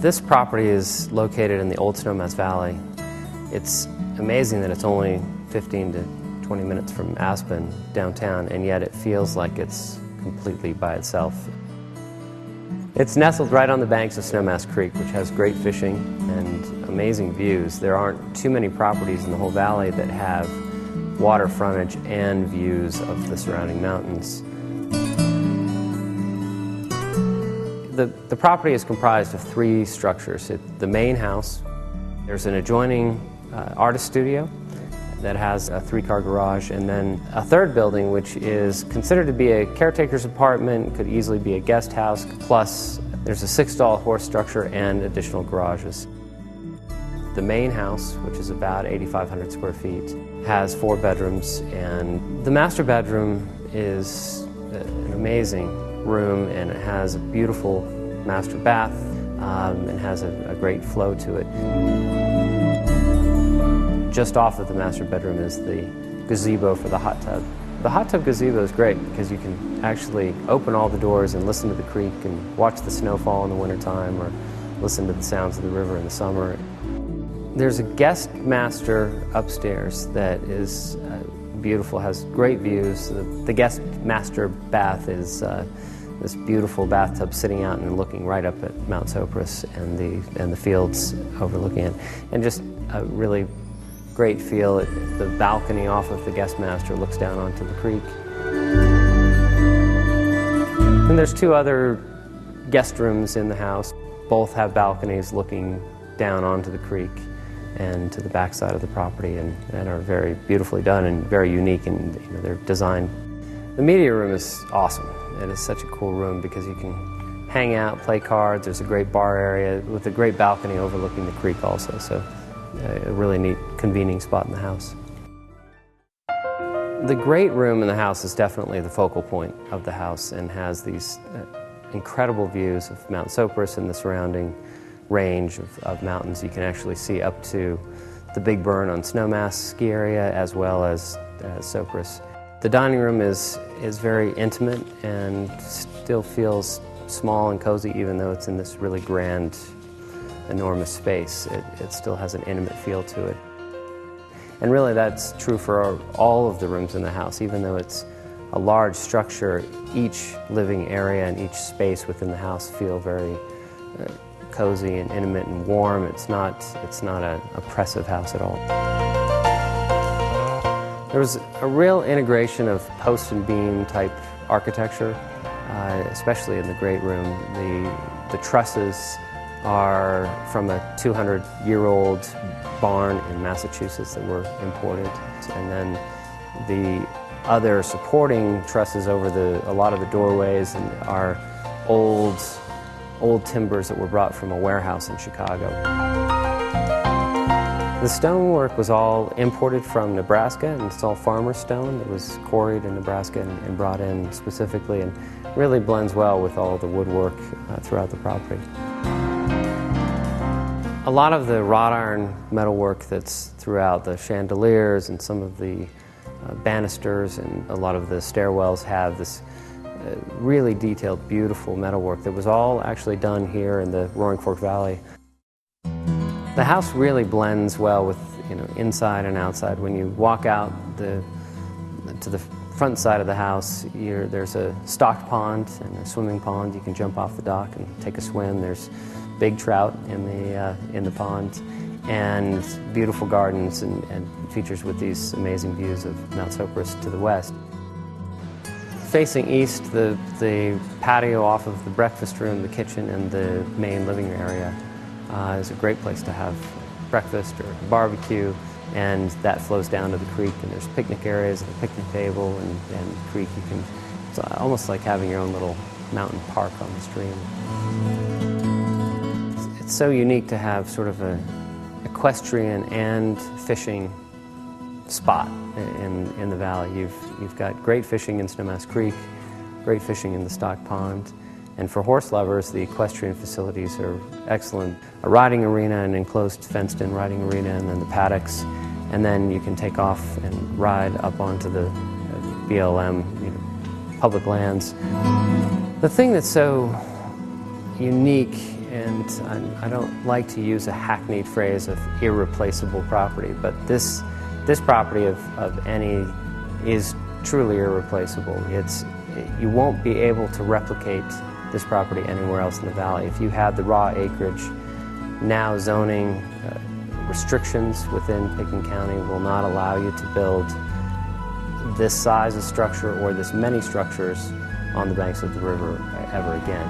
This property is located in the old Snowmass Valley. It's amazing that it's only 15 to 20 minutes from Aspen downtown, and yet it feels like it's completely by itself. It's nestled right on the banks of Snowmass Creek, which has great fishing and amazing views. There aren't too many properties in the whole valley that have water frontage and views of the surrounding mountains. The property is comprised of three structures. The main house, there's an adjoining artist studio that has a three-car garage, and then a third building which is considered to be a caretaker's apartment, could easily be a guest house, plus there's a 6-stall horse structure and additional garages. The main house, which is about 8,500 square feet, has 4 bedrooms, and the master bedroom is an amazing room, and it has a beautiful master bath and has a great flow to it. Just off of the master bedroom is the gazebo for the hot tub. The hot tub gazebo is great because you can actually open all the doors and listen to the creek and watch the snow fall in the wintertime, or listen to the sounds of the river in the summer. There's a guest master upstairs that is beautiful, has great views. The guest master bath is this beautiful bathtub sitting out and looking right up at Mount Sopris and the fields overlooking it, and just a really great feel. The balcony off of the guest master looks down onto the creek. And there's 2 other guest rooms in the house. Both have balconies looking down onto the creek and to the backside of the property, and are very beautifully done and very unique, and they're designed. The media room is awesome. It is such a cool room because you can hang out, play cards. There's a great bar area with a great balcony overlooking the creek also, so a really neat convening spot in the house. The great room in the house is definitely the focal point of the house, and has these incredible views of Mount Sopris and the surrounding range of mountains. You can actually see up to the Big Burn on Snowmass ski area, as well as Sopris. The dining room is very intimate and still feels small and cozy, even though it's in this really grand, enormous space. It still has an intimate feel to it. And really that's true for all of the rooms in the house. Even though it's a large structure, each living area and each space within the house feel very cozy and intimate and warm. It's not an oppressive house at all. There was a real integration of post and beam type architecture, especially in the great room. The trusses are from a 200-year-old barn in Massachusetts that were imported, and then the other supporting trusses over a lot of the doorways are old timbers that were brought from a warehouse in Chicago. The stonework was all imported from Nebraska, and it's all farmer stone. It was quarried in Nebraska and brought in specifically, and really blends well with all the woodwork throughout the property. A lot of the wrought iron metalwork that's throughout the chandeliers and some of the banisters and a lot of the stairwells have this really detailed, beautiful metalwork that was all actually done here in the Roaring Fork Valley. The house really blends well with inside and outside. When you walk out to the front side of the house, there's a stocked pond and a swimming pond. You can jump off the dock and take a swim. There's big trout in the pond, and beautiful gardens and features with these amazing views of Mount Sopris to the west. Facing east, the patio off of the breakfast room, the kitchen, and the main living area is a great place to have breakfast or barbecue, and that flows down to the creek, and there's picnic areas and a picnic table and the creek. It's almost like having your own little mountain park on the stream. It's so unique to have sort of an equestrian and fishing spot in the valley. You've got great fishing in Snowmass Creek, great fishing in the stock pond, and for horse lovers, the equestrian facilities are excellent. A riding arena, an enclosed fenced-in riding arena, and then the paddocks, and then you can take off and ride up onto the BLM, public lands. The thing that's so unique and I don't like to use a hackneyed phrase of irreplaceable property, but this property of any is truly irreplaceable. You won't be able to replicate this property anywhere else in the valley. If you had the raw acreage, now zoning restrictions within Pickens County will not allow you to build this size of structure or this many structures on the banks of the river ever again.